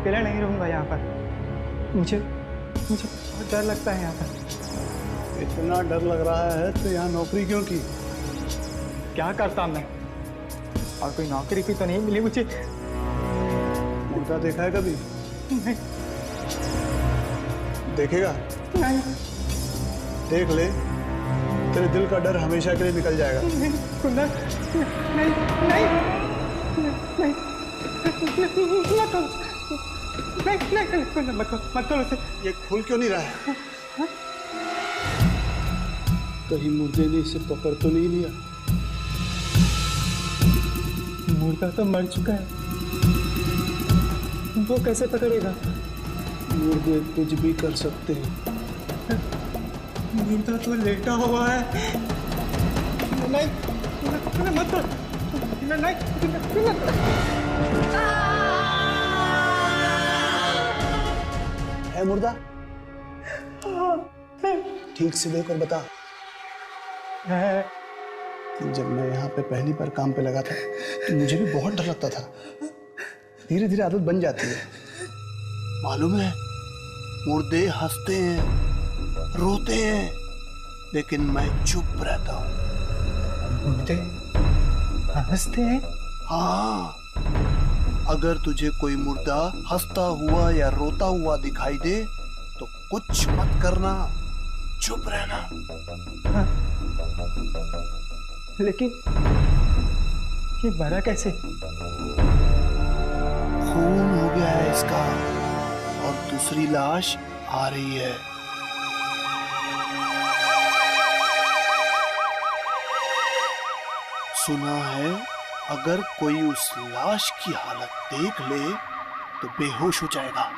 अकेला नहीं रहूंगा यहाँ पर। मुझे मुझे बहुत डर लगता है यहाँ पर। इतना डर लग रहा है तो यहाँ नौकरी क्यों की? क्या करता मैं, और कोई नौकरी भी तो नहीं मिली मुझे। मुर्दा देखा है कभी? नहीं। देखेगा? नहीं। देख ले, तेरे दिल का डर हमेशा के लिए निकल जाएगा। नहीं कुंदन, नहीं नहीं नहीं, मत करो, नहीं नहीं कुंदन, मत करो उसे। ये खुल क्यों नहीं रहा है? कहीं मुर्दे ने इसे पकड़ तो नहीं लिया? मुर्दा तो मर चुका है, वो कैसे पकड़ेगा? मुर्दे कुछ भी कर सकते हैं। मुर्दा तो लेटा हुआ है। नहीं मत करो, नहीं। है मुर्दा? ठीक से देख और बता। है। जब मैं यहाँ पे पहली बार काम पे लगा था तो मुझे भी बहुत डर लगता था। धीरे धीरे आदत बन जाती है। मालूम है, मुर्दे हंसते हैं, रोते हैं, लेकिन मैं चुप रहता हूँ। मुर्दे हंसते हैं? हाँ, अगर तुझे कोई मुर्दा हंसता हुआ या रोता हुआ दिखाई दे तो कुछ मत करना, चुप रहना। हाँ। लेकिन ये मरा कैसे? खून हो गया है इसका और दूसरी लाश आ रही है। सुना है अगर कोई उस लाश की हालत देख ले तो बेहोश हो जाएगा।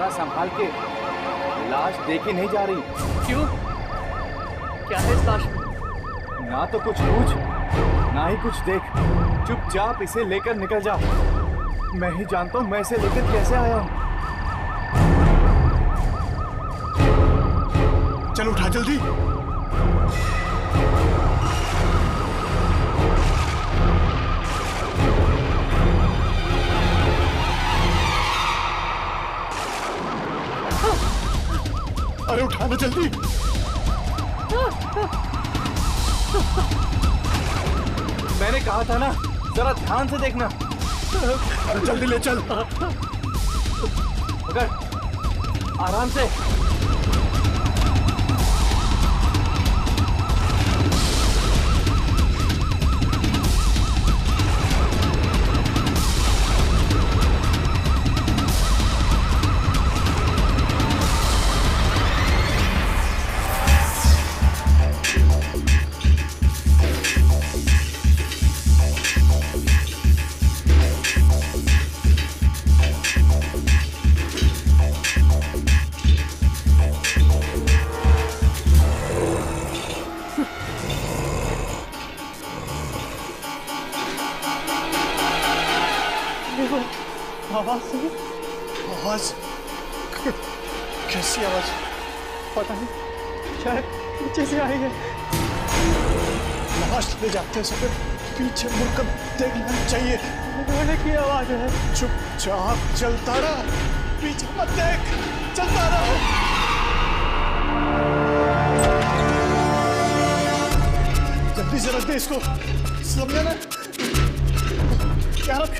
संभाल के, लाश देखी नहीं जा रही। क्यों? क्या है इस लाश में? ना तो कुछ पूछ, ना ही कुछ देख, चुपचाप इसे लेकर निकल जा। मैं ही जानता हूँ मैं इसे लेकर कैसे आया हूँ। चल उठा जल्दी। अरे उठाना जल्दी। मैंने कहा था ना, जरा ध्यान से देखना। अरे जल्दी ले चल। अगर आराम से। आवाज? कैसी आवाज? पता नहीं, शायद पीछे से आई है। लाश ले जाते समय पीछे मुड़कर देखना चाहिए। रोने की आवाज है। चुपचाप चलता रहा, पीछे मत देख, चलता रहा। जल्दी से रख दे इसको, समझा ना? क्या रख?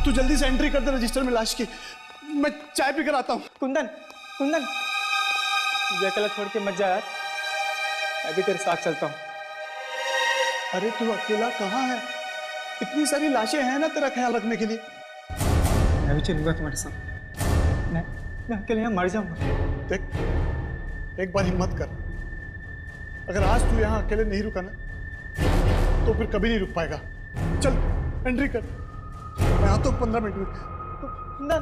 तू जल्दी से एंट्री कर दे रजिस्टर में लाश की। मैं चाय पी कर आता हूँ। कुंदन, कुंदन, मुझे अकेला छोड़ के मत जा यार, मैं भी तेरे साथ चलता हूँ। अरे तू अकेला कहाँ है? इतनी सारी लाशें हैं ना तेरा ख्याल रखने के लिए। मैं भी चलूंगा तुम्हारे साथ। मैं अकेले यहाँ मर जाऊंगा। देख, एक बार हिम्मत कर। अगर आज तू यहाँ अकेले नहीं रुका ना तो फिर कभी नहीं रुक पाएगा। चल एंट्री कर, मैं आता हूँ 15 मिनट में। ना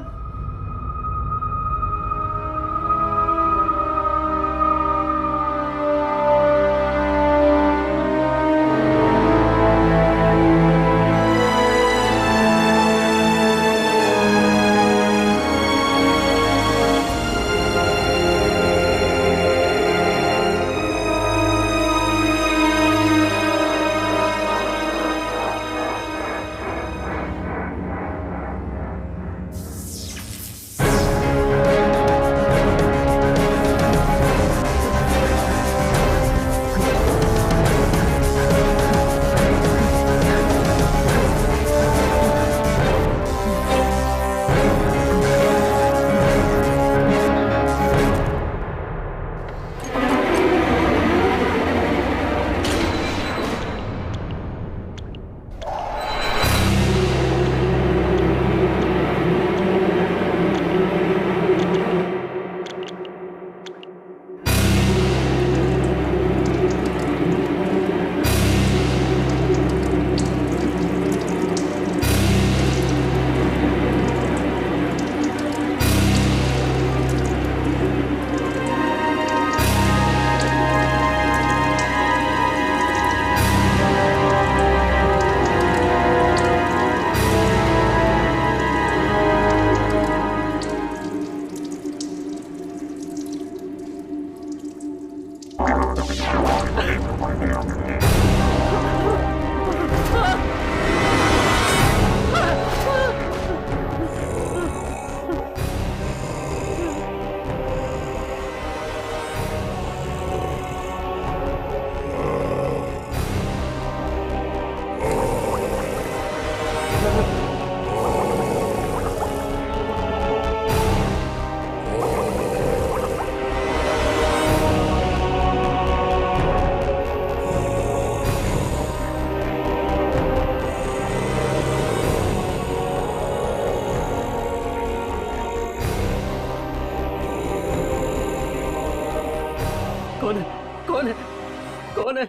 कौन है?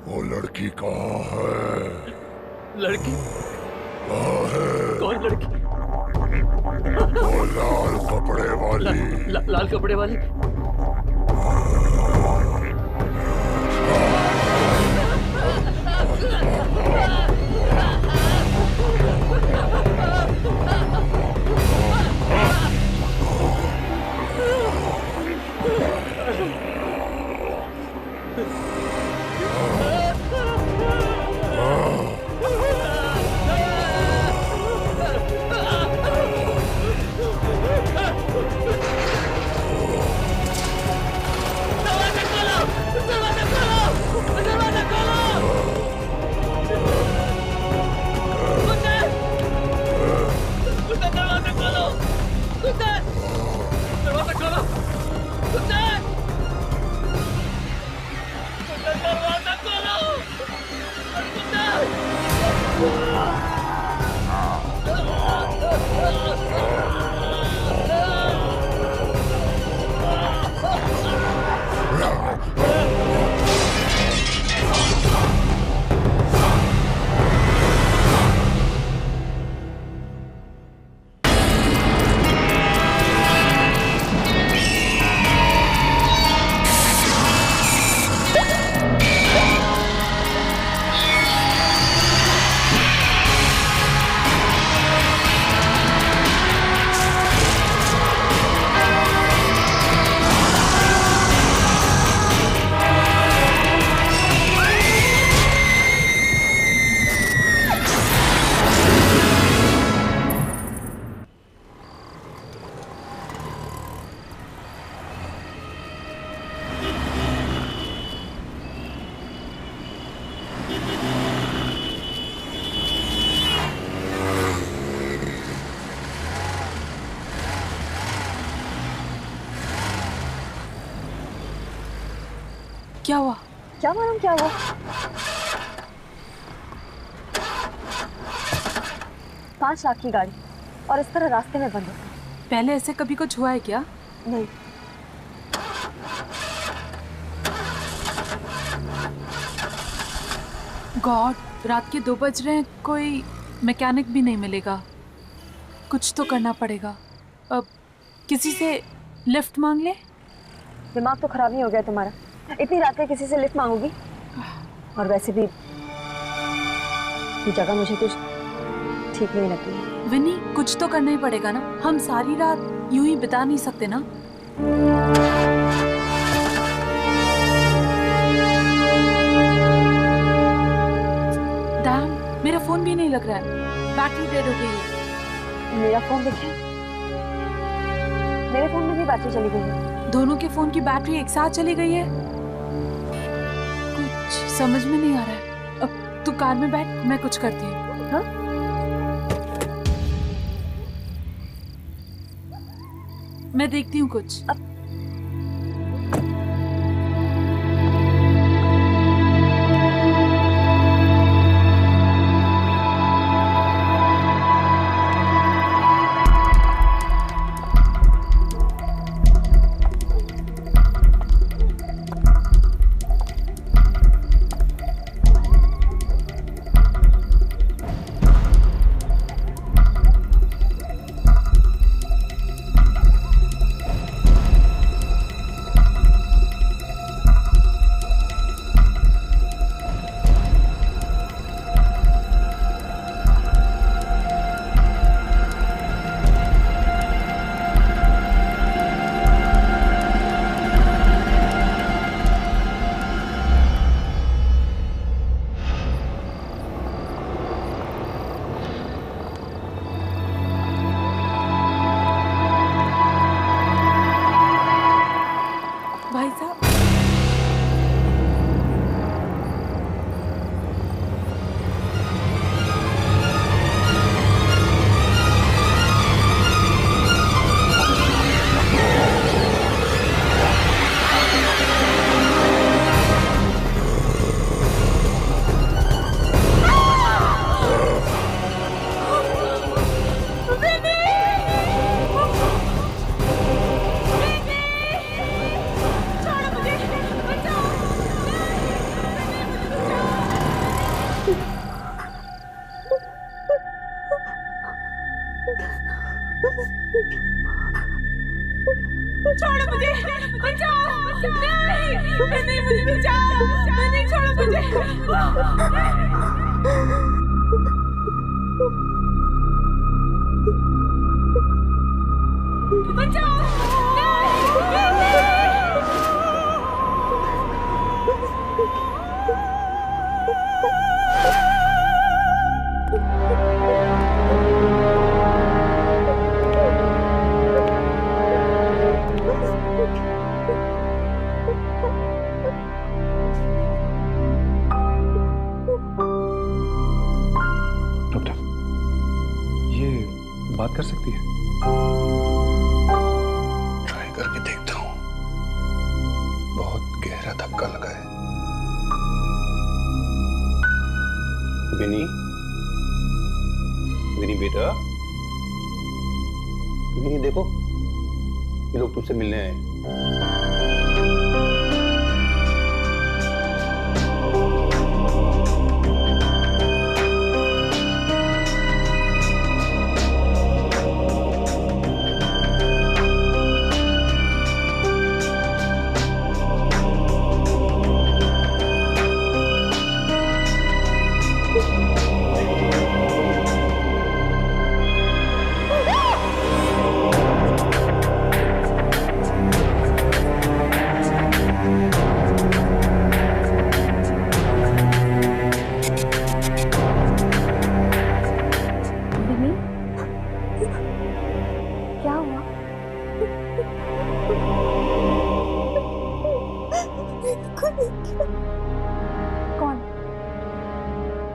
वो लड़की कहाँ है? लड़की? कहाँ है? कौन लड़की? वो लाल कपड़े वाली। लाल कपड़े वाली? क्या हुआ? क्या मालूम क्या हुआ। 5 लाख की गाड़ी और इस तरह रास्ते में बंद हो। पहले ऐसे कभी कुछ हुआ है क्या? नहीं। गॉड, रात के 2 बज रहे हैं, कोई मैकेनिक भी नहीं मिलेगा। कुछ तो करना पड़ेगा। अब किसी से लिफ्ट मांग ले। दिमाग तो खराब नहीं हो गया तुम्हारा? इतनी रात में किसी से लिफ्ट मांगोगी? और वैसे भी ये जगह मुझे कुछ ठीक नहीं लगती है। विनी, कुछ तो करना ही पड़ेगा ना। हम सारी रात यूं ही बिता नहीं सकते ना। डैम, मेरा फोन भी नहीं लग रहा है। बैटरी डेड हो गई है। मेरा फोन देखिए, मेरे फोन में भी बैटरी चली गई है। दोनों के फोन की बैटरी एक साथ चली गई है। कुछ समझ में नहीं आ रहा है। अब तू कार में बैठ, मैं कुछ करती हूँ। हाँ? मैं देखती हूँ कुछ। भाई साहब, छोड़ो मुझे, बचाओ, नहीं, मुझे बचाओ, नहीं, छोड़ो मुझे। बचाओ, बात कर सकती है? ट्राई करके देखता हूँ। बहुत गहरा धक्का लगा है। विनी, विनी बेटा, विनी देखो, ये लोग तुमसे मिलने आए।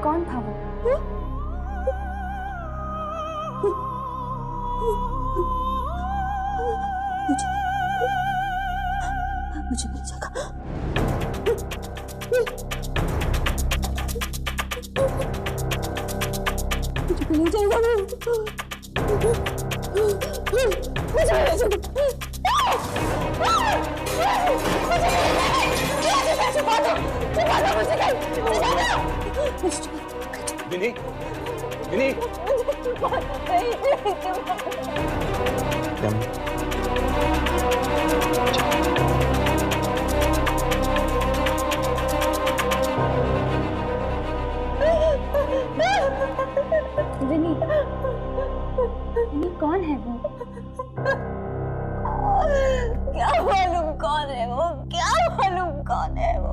कौन था वो? मुझे मिल जाएगा। मुझे मिल जाएगा। विनी, विनी, विनी, विनी कौन है वो? क्या मालूम कौन है वो? क्या मालूम कौन है वो?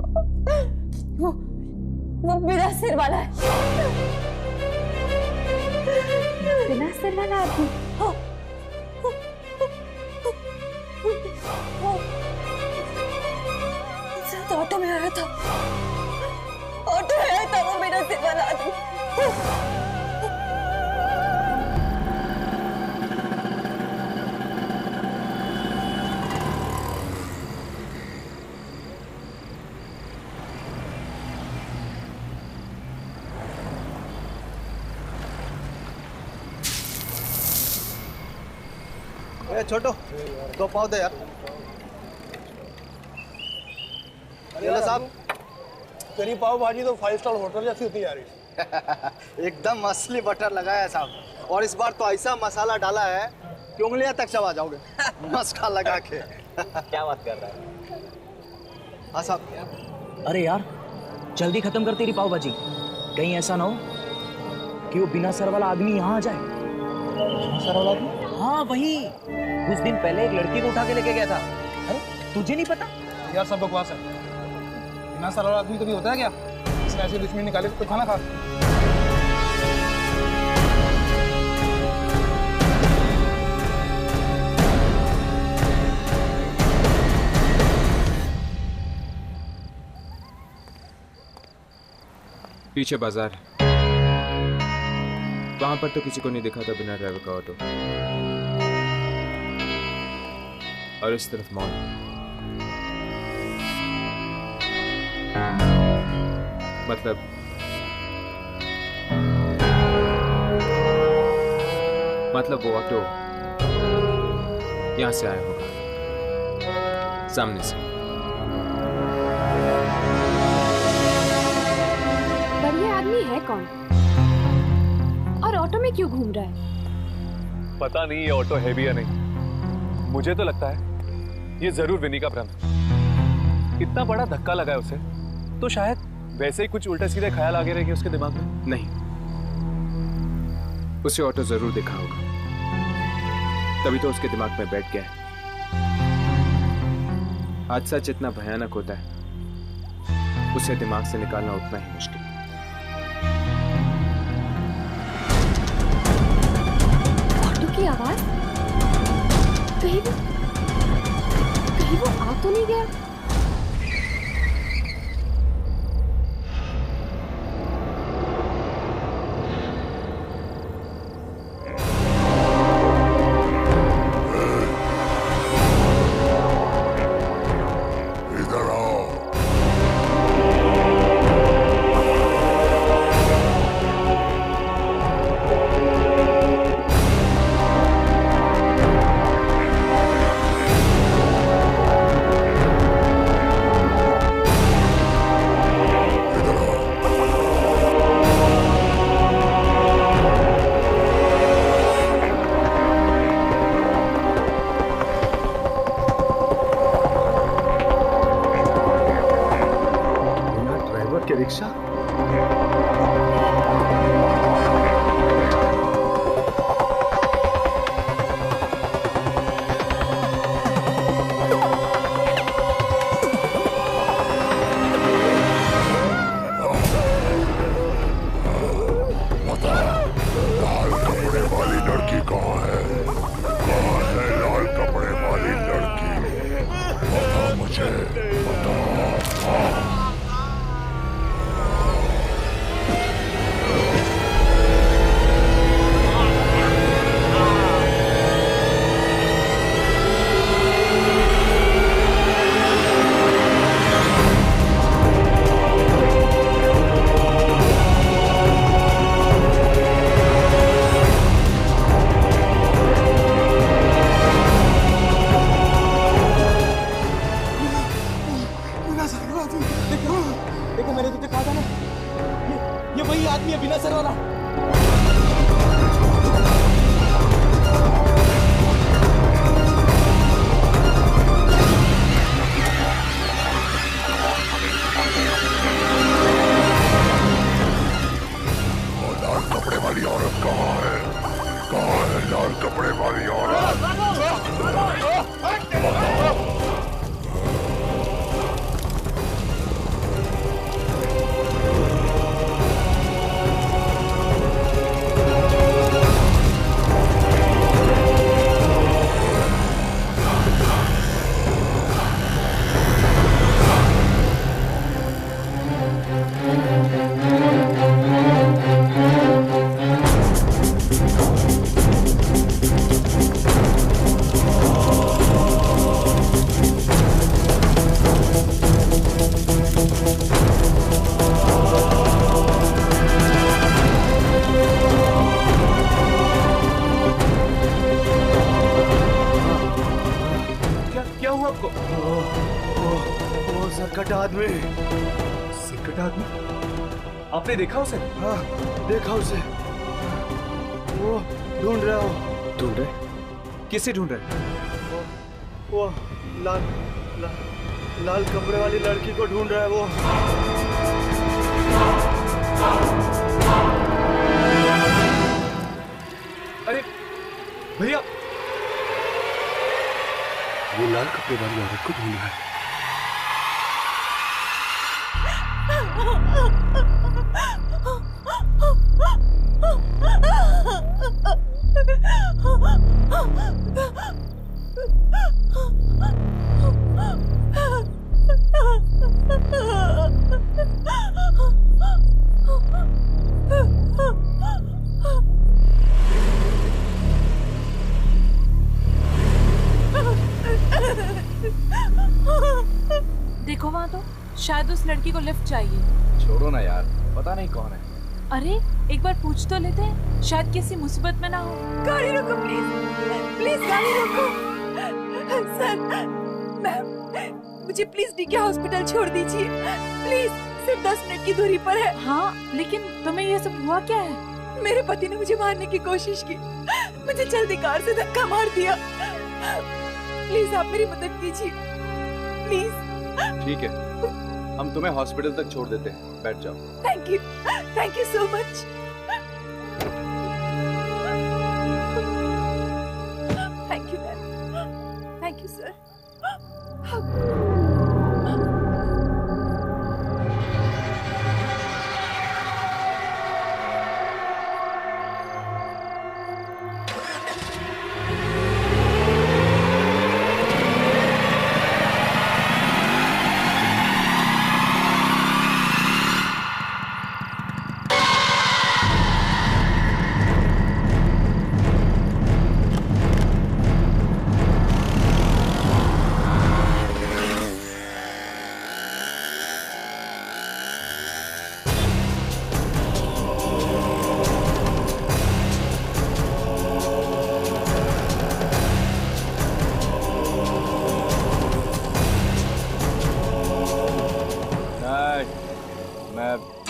वो बिना सिर वाला है। बिना सिर वाला आदमी। तो ऑटो में आया था। ऑटो में आया था वो बिना सिर वाला आदमी। छोटो, दो पाव दे यार। ये लो साहब। तेरी पाव भाजी तो 5 स्टार होटल जैसी होती है यार। एकदम असली बटर लगाया है साहब, और इस बार तो ऐसा मसाला डाला है कि उंगलियां तक चबा जाओगे मस्का लगा के। क्या बात कर रहा है? हाँ साहब। अरे यार जल्दी खत्म कर तेरी पाव भाजी, कहीं ऐसा ना हो कि वो बिना सर वाला आदमी यहाँ आ जाए। सर वाला आदमी? हाँ वही, कुछ दिन पहले एक लड़की को उठा के लेके गया था। अरे तुझे नहीं पता? यार सब बकवास है। बिना सर वाला आदमी कभी होता है क्या? इसने ऐसे दुश्मनी निकाले तो खाना खा। पीछे बाजार है, वहां पर तो किसी को नहीं दिखा था बिना ड्राइवर का ऑटो, और इस तरफ मॉल। मतलब वो ऑटो यहां से आया होगा, सामने से। पर ये आदमी है कौन और ऑटो में क्यों घूम रहा है? पता नहीं ये ऑटो है भी या नहीं। मुझे तो लगता है ये जरूर विनी का भ्रम है। इतना बड़ा धक्का लगा है उसे, तो शायद वैसे ही कुछ उल्टे सीधे ख्याल आगे रहेंगे उसके दिमाग में। नहीं, उसे ऑटो जरूर देखा होगा, तभी तो उसके दिमाग में बैठ गया है। हादसा जितना भयानक होता है, उसे दिमाग से निकालना उतना ही मुश्किल। ऑटो की आवाज, कहीं वो आ तो नहीं गया? रिक्शा? लाल कपड़े वाली लड़की कहाँ है? कहाँ है लाल कपड़े वाली लड़की? बता मुझे, बता। ये बिना सर वाला। लाल कपड़े वाली औरत कहाँ है? कहाँ है लाल कपड़े वाली औरत? सरकट आदमी। सरकट आदमी? आपने देखा उसे? हाँ, देखा उसे। वो ढूंढ रहा हो। ढूंढ रहे? किसे ढूंढ रहे? वो लाल लाल कपड़े वाली लड़की को ढूंढ रहा है वो। अरे भैया, वो लाल कपड़े वाली औरत को ढूंढ रहा है। देखो वहां तो शायद उस लड़की को लिफ्ट चाहिए। छोड़ो ना यार, पता नहीं कौन है। अरे एक बार पूछ तो लेते हैं, शायद किसी मुसीबत में ना हो। गाड़ी रोको प्लीज, प्लीज गाड़ी रोको। सर, मैम, मुझे प्लीज डीके हॉस्पिटल छोड़ दीजिए प्लीज, सिर्फ 10 मिनट की दूरी पर है। हाँ, लेकिन तुम्हें ये सब हुआ क्या है? मेरे पति ने मुझे मारने की कोशिश की, मुझे जल्दी कार से धक्का मार दिया। प्लीज आप मेरी मदद कीजिए प्लीज। ठीक है, हम तुम्हें हॉस्पिटल तक छोड़ देते हैं, बैठ जाओ। Thank you so much. Thank you ma'am, thank you sir.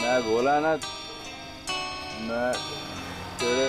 मैं बोला ना, मैं तेरे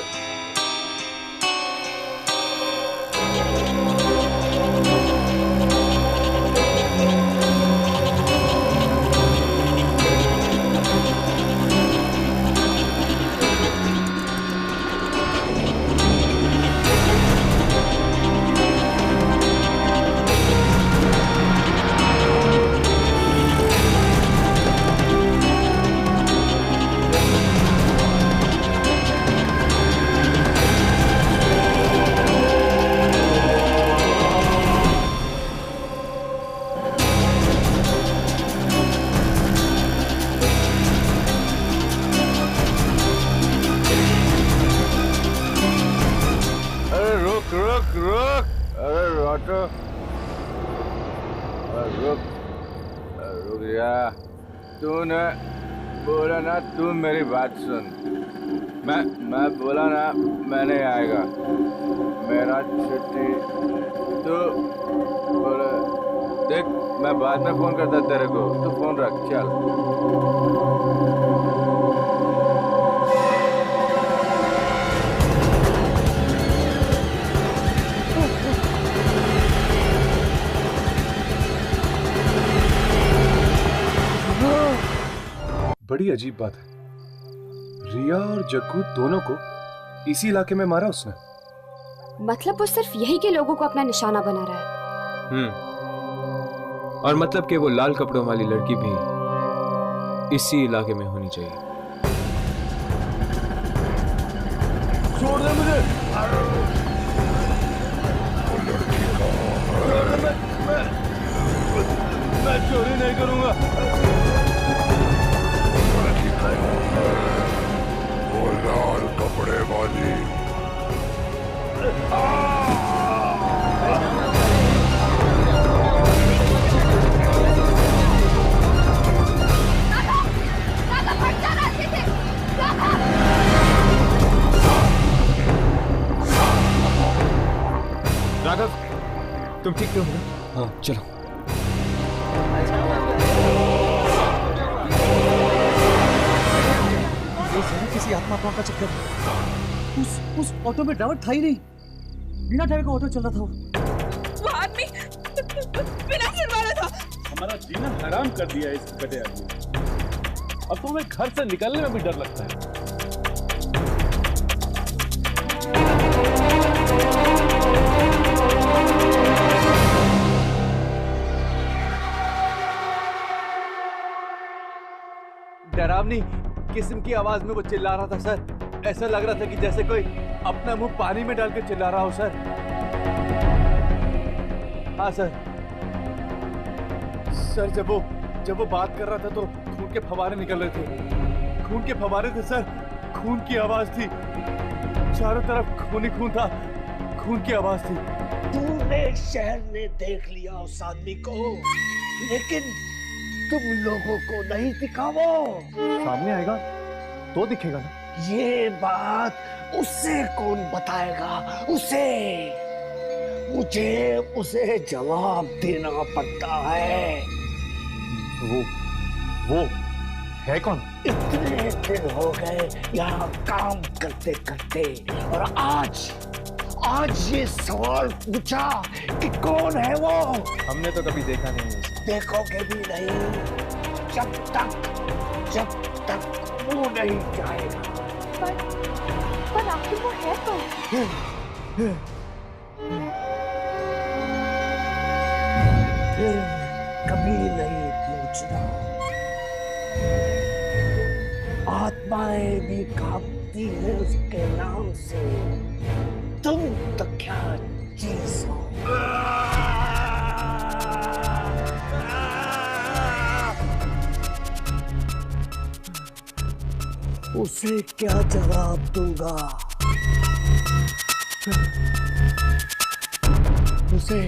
रुक जा। तूने बोला ना, तू मेरी बात सुन। मैं बोला ना, मैं नहीं आएगा। मेरा छुट्टी तो बोला। देख, मैं बाद में फोन करता तेरे को, तू फोन रख। चल। बड़ी अजीब बात है, रिया और जग्गू दोनों को इसी इलाके में मारा उसने। मतलब वो सिर्फ यही के लोगों को अपना निशाना बना रहा है। और मतलब कि वो लाल कपड़ों वाली लड़की भी इसी इलाके में होनी चाहिए। छोड़ दे मुझे। मैं चोरी नहीं करूंगा। वो लाल कपड़े वाली। राघव, तुम ठीक तो हो? हाँ, चलो। किसी आत्मा का चक्कर। उस ऑटो में ड्राइवर था ही नहीं, बिना ड्राइवर का ऑटो चल रहा था। वो आदमी बिना सिर वाला था। हमारा जीना हराम कर दिया इस कटे आदमी। अब तो हमें घर से निकलने में भी डर लगता है। डरावनी किस्म की आवाज में वो चिल्ला रहा था सर। ऐसा लग रहा था कि जैसे कोई अपना मुंह पानी में डाल के चिल्ला रहा हो सर। हाँ सर। सर जब वो बात कर रहा था तो खून के फव्वारे निकल रहे थे। खून के फव्वारे थे सर। खून की आवाज थी। चारों तरफ खून ही खून था। खून की आवाज थी। पूरे शहर ने देख लिया उस आदमी को, लेकिन तुम लोगों को नहीं दिखा। वो सामने आएगा तो दिखेगा ना। ये बात उसे कौन बताएगा? मुझे उसे जवाब देना पड़ता है। वो है कौन? इतने दिन हो गए यहाँ काम करते करते, और आज ये सवाल पूछा कि कौन है वो? हमने तो कभी देखा नहीं है। देखोगे भी नहीं जब तक वो नहीं जाएगा। पर आखिर वो है कौन? फिर कभी नहीं पूछना। आत्माएं भी कांपती है उसके नाम से। तुम तो क्या चीज हो? उसे क्या जवाब दूंगा? उसे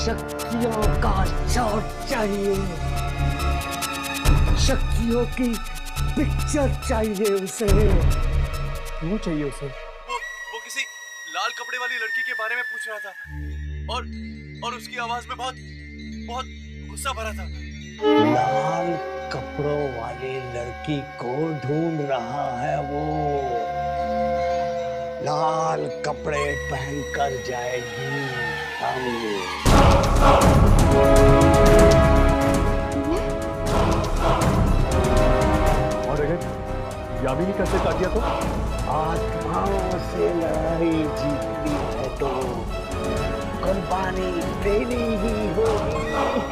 शक्तियों का शॉट चाहिए। शक्तियों की पिक्चर चाहिए उसे। क्यों चाहिए उसे? वो किसी लाल कपड़े वाली लड़की के बारे में पूछ रहा था, और उसकी आवाज में बहुत गुस्सा भरा था। लाल कपड़ों वाली लड़की को ढूंढ रहा है वो। लाल कपड़े पहनकर जाएगी सामने। और अगर यामिनी का सिर काट दिया तो? आत्माओं से लड़ाई जीतनी है तो कुर्बानी देनी ही होगी।